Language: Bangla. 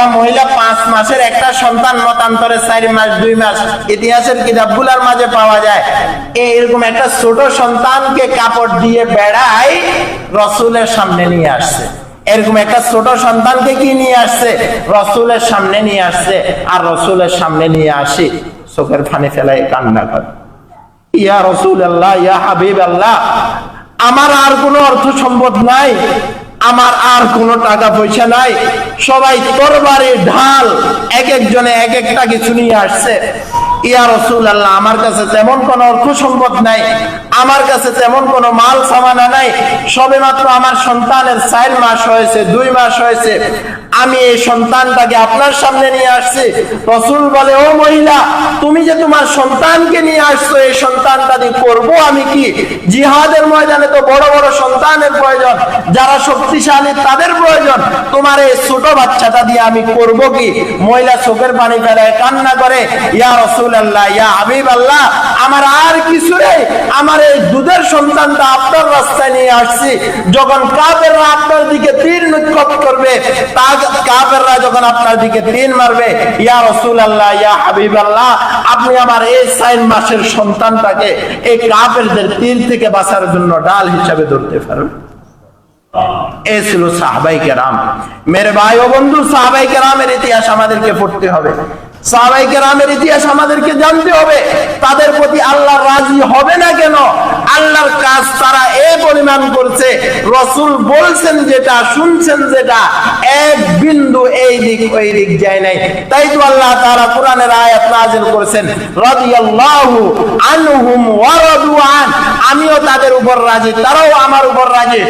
অথবা মহিলা 5 মাসের একটা সন্তান মতান্তরে 4 মাস 2 মাস ইতিহাসের কিতাবগুলোর মাঝে পাওয়া যায়। এরকম একটা ছোট সন্তানকে কাপড় দিয়ে বেড়ায় রাসূলের সামনে নিয়ে আসছে। এরকম একটা ছোট সন্তানকে কি নিয়ে আসছে? রাসূলের সামনে নিয়ে আসছে। আর রাসূলের সামনে নিয়ে আসি চোখের পানি ফেলায় কান্না করে, ইয়া রাসূলুল্লাহ, ইয়া হাবিবাল্লাহ, আমার আর কোনো অর্থ সম্পদ নাই, আমার আর কোনো টাকা পয়সা নাই, সবাই তরবারি ঢাল এক একজনে এক একটা কিছু নিয়ে আসছে। ইয়া রাসূলুল্লাহ, আমার কাছে তেমন কোনো অর্থ সম্পদ নাই, আমার কাছে তেমন কোনো মাল সামানা নাই, সবেমাত্র আমার সন্তানের 4 মাস হয়েছে, 2 মাস হয়েছে, আমি এই সন্তানটাকে আপনার সামনে নিয়ে আসছি। রাসূল বলে, ও মহিলা, তুমি যে তোমার সন্তানকে নিয়ে আসছো, এই সন্তানটা দিয়ে করবো আমি কি? জিহাদের ময়দানে তো বড় বড় সন্তানের প্রয়োজন, যারা শক্তিশালী তাদের প্রয়োজন, তোমার এই ছোট বাচ্চাটা দিয়ে আমি করব কি? মহিলা চোখের পানি ফেলায় কান্না করে, ইয়া রাসূলুল্লাহ, ইয়া হাবিবাল্লাহ, আমার আর কিছু নেই, আমার এই দুধের সন্তানটা আপনার রাস্তায় নিয়ে আসছি। যখন কাফেররা আপনার দিকে তীর নিক্ষেপ করবে, কাফেররা যখন আপনার দিকে তীর মারবে, ইয়া রাসূলুল্লাহ, ইয়া হাবিবাল্লাহ, আপনি আমার এই 4 মাসের সন্তানটাকে এই কাফেরদের তীর থেকে বাঁচার জন্য ঢাল হিসাবে ধরতে পারবেন। এ ছিল সাহাবায়ে কেরাম। মেরে ভাই ও বন্ধু, সাহাবায়ে কেরামের ইতিহাস আমাদেরকে পড়তে হবে, সাহাবায়ে কেরামের ইতিহাস আমাদেরকে জানতে হবে। তাদের প্রতি আল্লাহ রাজি হবে না কেন? আল্লাহর কাজ তারা এই পরিমাণ করছে, রাসূল বলছেন যেটা, শুনছেন যেটা, এক বিন্দু এই দিক ওই দিক যায় নাই। তাই তো আল্লাহ তাআলা কোরআনের আয়াত নাযিল করেছেন, রাদিয়াল্লাহু আনহুম ওয়া রাদু আন, আমিও তাদের উপর রাজি, তারাও আমার উপর রাজি।